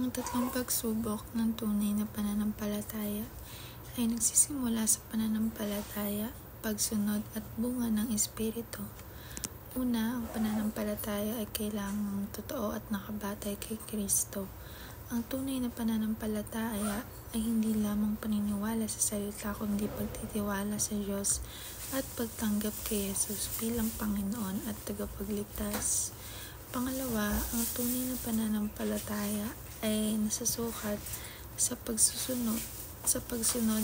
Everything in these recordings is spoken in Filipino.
Ang tatlong pagsubok ng tunay na pananampalataya ay nagsisimula sa pananampalataya, pagsunod at bunga ng Espiritu. Una, ang pananampalataya ay kailangang totoo at nakabatay kay Kristo. Ang tunay na pananampalataya ay hindi lamang paniniwala sa salita kundi pagtitiwala sa Diyos at pagtanggap kay Jesus bilang Panginoon at tagapagligtas. Pangalawa, ang tunay na pananampalataya ay nasasukat sa pagsunod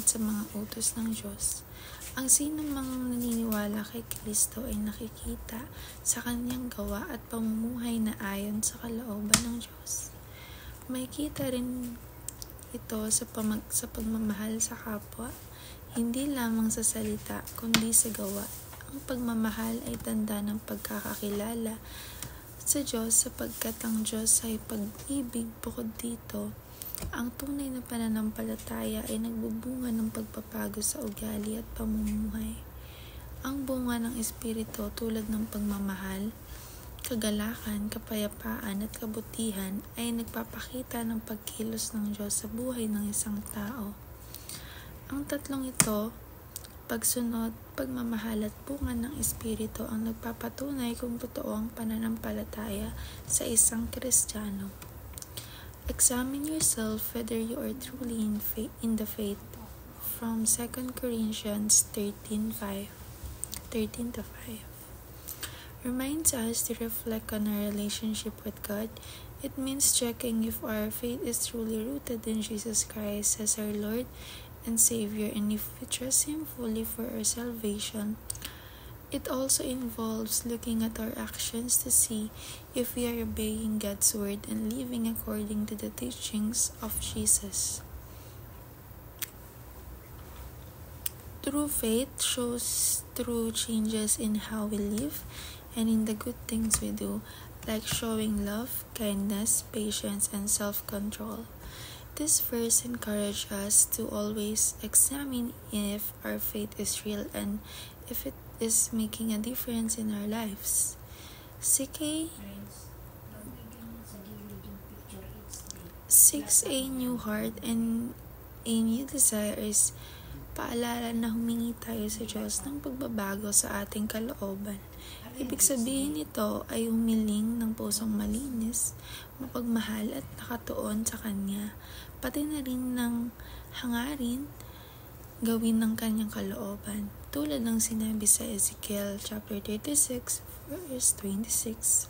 sa mga utos ng Diyos. Ang sino mang naniniwala kay Kristo ay nakikita sa kanyang gawa at pamumuhay na ayon sa kalooban ng Diyos. Makikita rin ito sa pagmamahal sa kapwa, hindi lamang sa salita kundi sa gawa. Ang pagmamahal ay tanda ng pagkakakilala sa Diyos sapagkat ang Diyos ay pag-ibig. Bukod dito, ang tunay na pananampalataya ay nagbubunga ng pagpapago sa ugali at pamumuhay. Ang bunga ng Espiritu tulad ng pagmamahal, kagalakan, kapayapaan at kabutihan ay nagpapakita ng pagkilos ng Diyos sa buhay ng isang tao. Ang tatlong ito, pagsunod, pagmamahal at bunga ng Espiritu ang nagpapatunay kung totoo ang pananampalataya sa isang Kristiyano. Examine yourself whether you are truly in the faith. From 2 Corinthians 13:5 reminds us to reflect on our relationship with God. It means checking if our faith is truly rooted in Jesus Christ as our Lord and Savior, and if we trust Him fully for our salvation. It also involves looking at our actions to see if we are obeying God's word and living according to the teachings of Jesus. True faith shows through changes in how we live and in the good things we do, like showing love, kindness, patience, and self-control. This verse encourages us to always examine if our faith is real and if it is making a difference in our lives. Seek a new heart and a new desire is paalala na humingi tayo sa Diyos ng pagbabago sa ating kalooban. Ibig sabihin nito ay humiling ng pusong malinis, mapagmahal at nakatuon sa Kanya, pati na rin ng hangarin gawin ng Kanyang kalooban, tulad ng sinabi sa Ezekiel chapter 36 verse 26.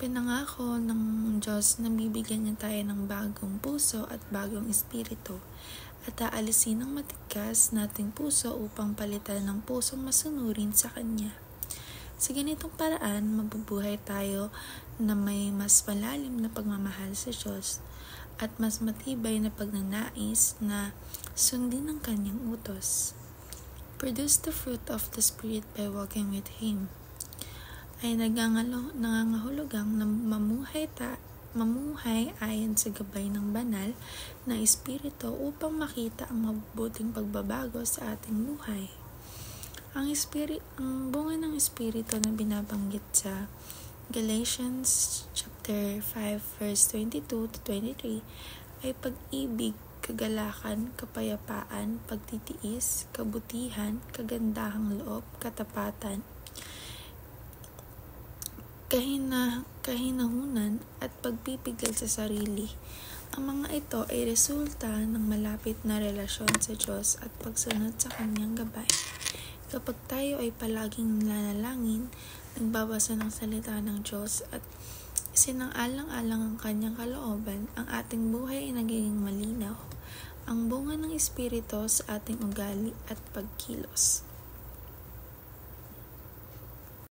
Pinangako ng Diyos na bibigyan niya tayo ng bagong puso at bagong espiritu at aalisin ang matigas nating puso upang palitan ng pusong masunurin sa Kanya. Sa ganitong paraan, mabubuhay tayo na may mas malalim na pagmamahal sa Diyos at mas matibay na pagnanais na sundin ang Kanyang utos. Produce the fruit of the Spirit by walking with Him ay nangangahulugang na mamuhay ayon sa gabay ng banal na Espiritu upang makita ang mabubuting pagbabago sa ating buhay. Ang bunga ng Espiritu na binabanggit sa Galatians chapter 5 verse 22 to 23 ay pag-ibig, kagalakan, kapayapaan, pagtitiis, kabutihan, kagandahang loob, katapatan, kahinahunan at pagpipigil sa sarili. Ang mga ito ay resulta ng malapit na relasyon sa Diyos at pagsunod sa Kanyang gabay. Kapag tayo ay palaging nanalangin, nagbabasa ng salita ng Diyos at isinang-alang-alang ang Kanyang kalooban, ang ating buhay ay nagiging malinaw. Ang bunga ng Espiritu sa ating ugali at pagkilos.